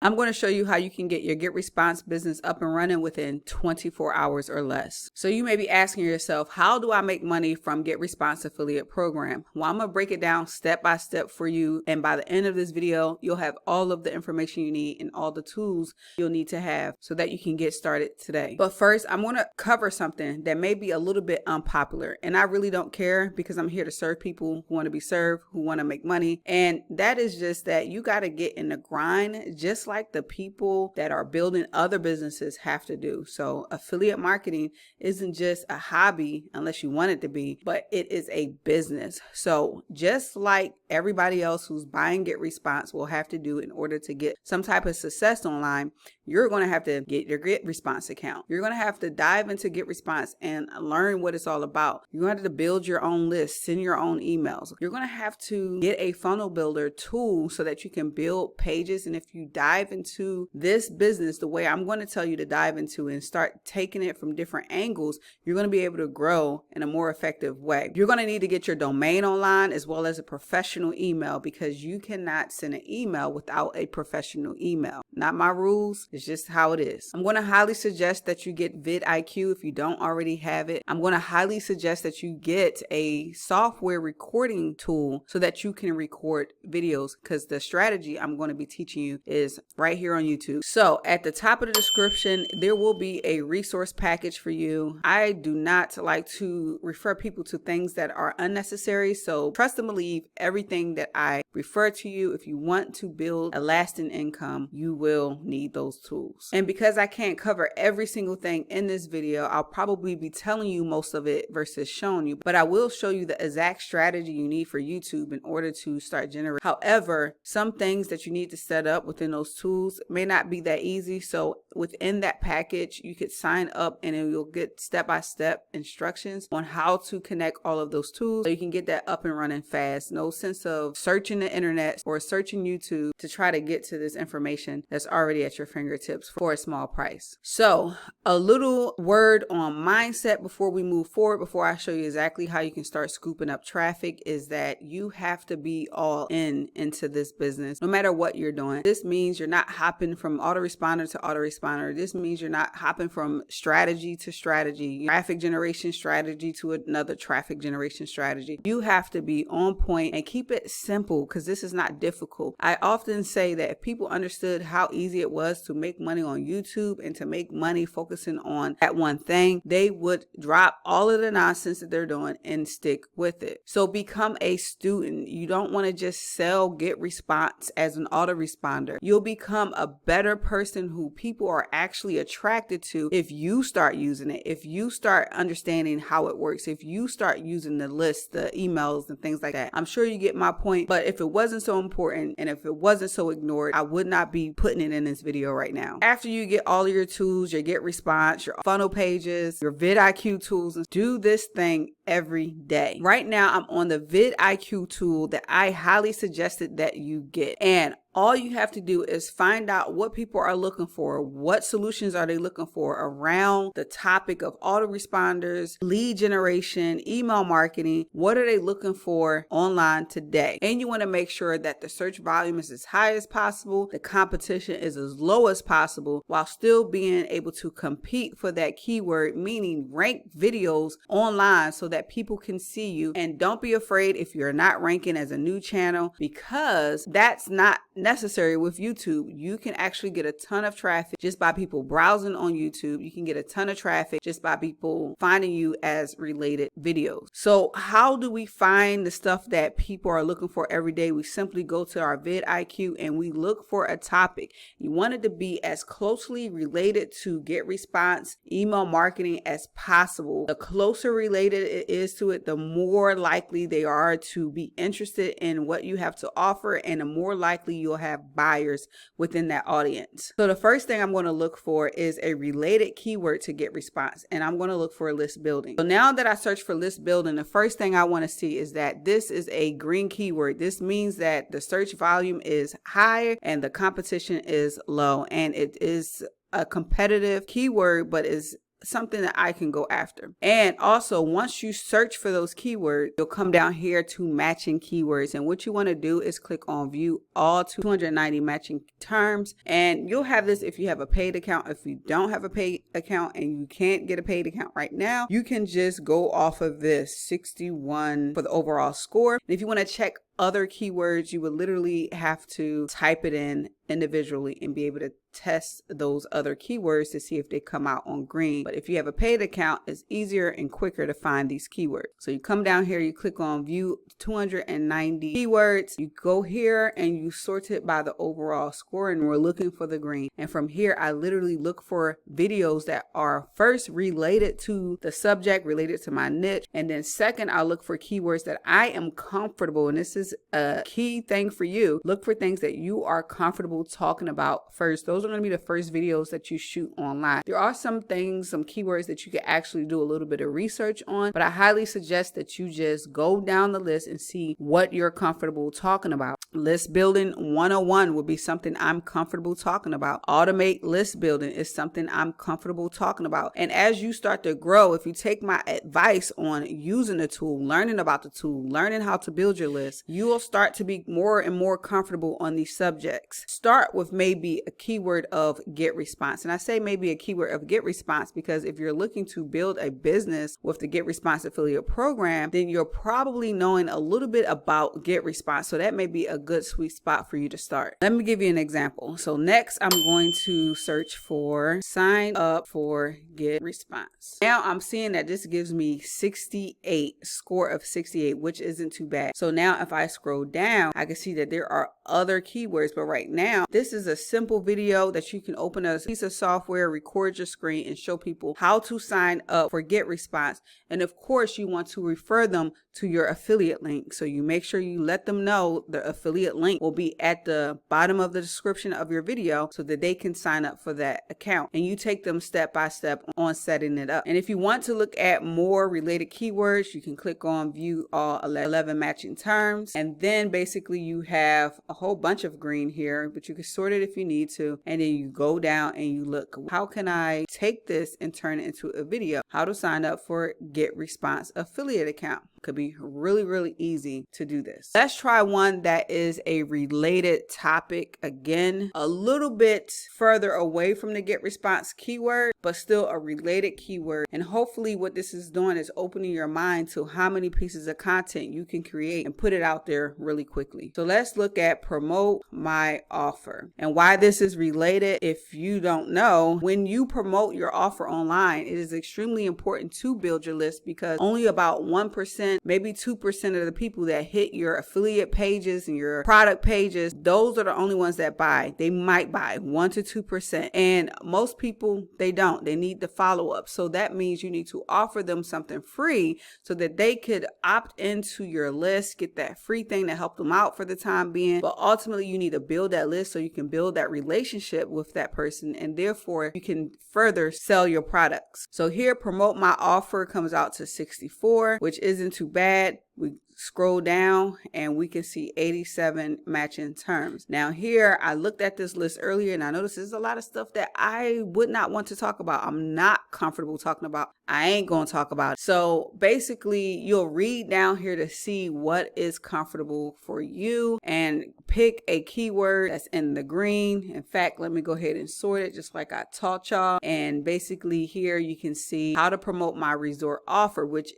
I'm going to show you how you can get your GetResponse business up and running within 24 hours or less. So you may be asking yourself, how do I make money from GetResponse affiliate program? Well, I'm going to break it down step by step for you. And by the end of this video, you'll have all of the information you need and all the tools you'll need to have so that you can get started today. But first, I'm going to cover something that may be a little bit unpopular. And I really don't care because I'm here to serve people who want to be served, who want to make money. And that is just that you got to get in the grind, just like the people that are building other businesses have to do. So affiliate marketing isn't just a hobby unless you want it to be, but it is a business. So just like everybody else who's buying GetResponse will have to do in order to get some type of success online, you're going to have to get your GetResponse account. You're going to have to dive into GetResponse and learn what it's all about. You're going to have to build your own list, send your own emails. You're going to have to get a funnel builder tool so that you can build pages. And if you dive into this business the way I'm going to tell you to dive into and start taking it from different angles, you're going to be able to grow in a more effective way. You're going to need to get your domain online as well as a professional email, because you cannot send an email without a professional email. Not my rules. It's just how it is. I'm going to highly suggest that you get vidIQ if you don't already have it. I'm going to highly suggest that you get a software recording tool so that you can record videos, because the strategy I'm going to be teaching you is right here on YouTube. So at the top of the description, there will be a resource package for you. I do not like to refer people to things that are unnecessary. So trust and believe everything that I refer to you. If you want to build a lasting income, you will need those tools. And because I can't cover every single thing in this video, I'll probably be telling you most of it versus showing you, but I will show you the exact strategy you need for YouTube in order to start generating. However, some things that you need to set up within those tools may not be that easy. So within that package, you could sign up and then you'll get step-by-step instructions on how to connect all of those tools so you can get that up and running fast. No sense of searching the internet or searching YouTube to try to get to this information that's already at your fingertips for a small price. So a little word on mindset before we move forward, before I show you exactly how you can start scooping up traffic, is that you have to be all into this business, no matter what you're doing. This means you're not hopping from autoresponder to autoresponder. This means you're not hopping from strategy to strategy, traffic generation strategy to another traffic generation strategy. You have to be on point and keep it simple, because this is not difficult. I often say that if people understood how easy it was to make money on YouTube and to make money focusing on that one thing, they would drop all of the nonsense that they're doing and stick with it. So become a student. You don't want to just sell GetResponse as an autoresponder. You'll become a better person who people are actually attracted to if you start using it, if you start understanding how it works, if you start using the list, the emails and things like that. I'm sure you get my point, but if it wasn't so important and if it wasn't so ignored, I would not be putting it in this video right now. After you get all of your tools, your GetResponse, your funnel pages, your vidIQ tools, do this thing every day. Right now, I'm on the vidIQ tool that I highly suggested that you get. And all you have to do is find out what people are looking for. What solutions are they looking for around the topic of autoresponders, lead generation, email marketing? What are they looking for online today? And you want to make sure that the search volume is as high as possible, the competition is as low as possible, while still being able to compete for that keyword, meaning rank videos online so that people can see you. And don't be afraid if you're not ranking as a new channel, because that's not necessary with YouTube. You can actually get a ton of traffic just by people browsing on YouTube. You can get a ton of traffic just by people finding you as related videos. So how do we find the stuff that people are looking for every day? We simply go to our vidIQ and we look for a topic. You want it to be as closely related to GetResponse email marketing as possible. The closer related it is to it, the more likely they are to be interested in what you have to offer, and the more likely you'll have buyers within that audience. So the first thing I'm going to look for is a related keyword to GetResponse, and I'm going to look for list building. So now that I search for list building, the first thing I want to see is that this is a green keyword. This means that the search volume is high and the competition is low, and it is a competitive keyword, but is something that I can go after. And also, once you search for those keywords, you'll come down here to matching keywords. And what you want to do is click on view all 290 matching terms. And you'll have this if you have a paid account. If you don't have a paid account and you can't get a paid account right now, you can just go off of this 61 for the overall score. And if you want to check other keywords, you would literally have to type it in individually and be able to test those other keywords to see if they come out on green. But if you have a paid account, it's easier and quicker to find these keywords. So you come down here, you click on view 290 keywords, you go here and you sort it by the overall score, and we're looking for the green. And from here, I literally look for videos that are first related to the subject, related to my niche, and then second, I'll look for keywords that I am comfortable, and this is a key thing for you. Look for things that you are comfortable talking about first. Those are going to be the first videos that you shoot online. There are some things, some keywords that you can actually do a little bit of research on, but I highly suggest that you just go down the list and see what you're comfortable talking about. List building 101 would be something I'm comfortable talking about. Automate list building is something I'm comfortable talking about. And as you start to grow, if you take my advice on using the tool, learning about the tool, learning how to build your list, you will start to be more and more comfortable on these subjects. Start with maybe a keyword of GetResponse. And I say maybe a keyword of GetResponse because if you're looking to build a business with the GetResponse affiliate program, then you're probably knowing a little bit about GetResponse. So that may be a good sweet spot for you to start. Let me give you an example. So next I'm going to search for sign up for GetResponse. Now I'm seeing that this gives me 68, score of 68, which isn't too bad. So now if I scroll down, I can see that there are other keywords, but right now this is a simple video that you can open a piece of software, record your screen, and show people how to sign up for GetResponse. And of course, you want to refer them to your affiliate link. So you make sure you let them know the affiliate link will be at the bottom of the description of your video so that they can sign up for that account. And you take them step by step on setting it up. And if you want to look at more related keywords, you can click on view all 11 matching terms. And then basically you have a whole bunch of green here, but you can sort it if you need to. And then you go down and you look, how can I take this and turn it into a video? How to sign up for GetResponse affiliate account. Could be really, really easy to do this. Let's try one that is a related topic. Again, a little bit further away from the GetResponse keyword, but still a related keyword. And hopefully what this is doing is opening your mind to how many pieces of content you can create and put it out there really quickly. So let's look at promote my offer. And why this is related, if you don't know, when you promote your offer online, it is extremely important to build your list because only about 1%, maybe 2% of the people that hit your affiliate pages and your product pages, those are the only ones that buy. They might buy 1 to 2%. And most people, they don't. They need the follow-up. So that means you need to offer them something free so that they could opt into your list, get that free thing to help them out for the time being. But ultimately, you need to build that list so you can build that relationship with that person, and therefore you can further sell your products. So here, promote my offer comes out to 64, which isn't too bad. We scroll down and we can see 87 matching terms. Now here, I looked at this list earlier and I noticed there's a lot of stuff that I would not want to talk about. I'm not comfortable talking about. I ain't going to talk about it. So basically, you'll read down here to see what is comfortable for you and pick a keyword that's in the green. In fact, let me go ahead and sort it just like I taught y'all. And basically here you can see how to promote my resort offer, which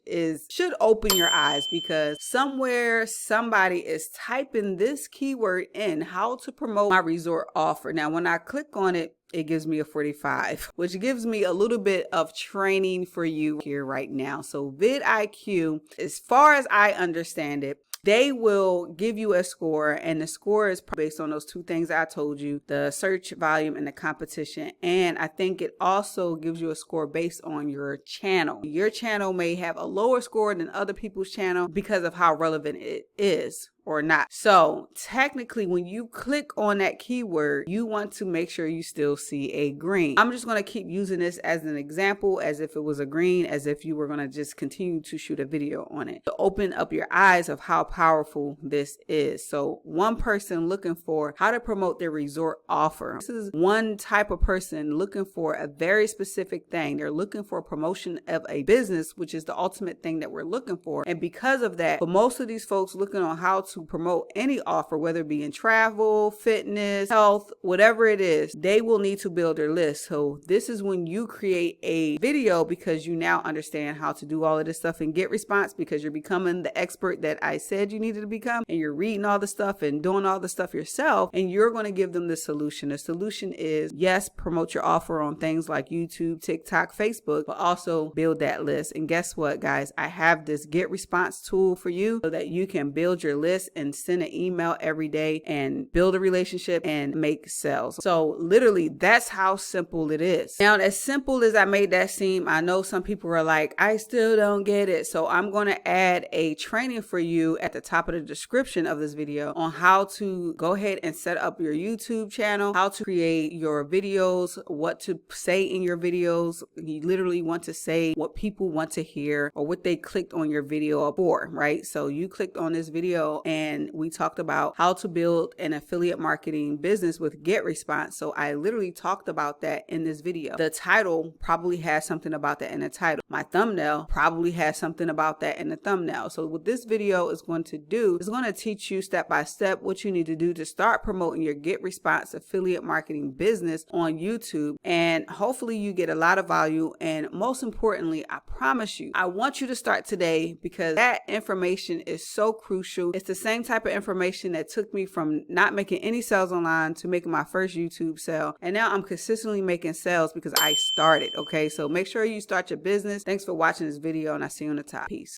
should open your eyes because somewhere somebody is typing this keyword in, how to promote my resort offer. Now, when I click on it, it gives me a 45, which gives me a little bit of training for you here right now. So vidIQ, as far as I understand it, they will give you a score, and the score is based on those two things I told you, the search volume and the competition. And I think it also gives you a score based on your channel. Your channel may have a lower score than other people's channel because of how relevant it is or not. So technically, when you click on that keyword, you want to make sure you still see a green. I'm just going to keep using this as an example, as if it was a green, as if you were going to just continue to shoot a video on it, to open up your eyes of how powerful this is. So one person looking for how to promote their resort offer. This is one type of person looking for a very specific thing. They're looking for a promotion of a business, which is the ultimate thing that we're looking for. And because of that, for most of these folks looking on how to promote any offer, whether it be in travel, fitness, health, whatever it is, they will need to build their list. So this is when you create a video, because you now understand how to do all of this stuff in GetResponse, because you're becoming the expert that I said you needed to become, and you're reading all the stuff and doing all the stuff yourself, and you're going to give them the solution. The solution is, yes, promote your offer on things like YouTube, TikTok, Facebook, but also build that list. And guess what, guys? I have this GetResponse tool for you so that you can build your list and send an email every day and build a relationship and make sales. So literally, that's how simple it is. Now, as simple as I made that seem, I know some people are like, I still don't get it. So I'm going to add a training for you at the top of the description of this video on how to go ahead and set up your YouTube channel, how to create your videos, what to say in your videos. You literally want to say what people want to hear or what they clicked on your video for, right? So you clicked on this video and we talked about how to build an affiliate marketing business with GetResponse. So I literally talked about that in this video. The title probably has something about that in the title. My thumbnail probably has something about that in the thumbnail. So what this video is going to do is going to teach you step by step what you need to do to start promoting your GetResponse affiliate marketing business on YouTube. And hopefully you get a lot of value. And most importantly, I promise you, I want you to start today, because that information is so crucial. It's the same type of information that took me from not making any sales online to making my first YouTube sale. And now I'm consistently making sales because I started. Okay, so make sure you start your business. Thanks for watching this video, and I'll see you on the top. Peace.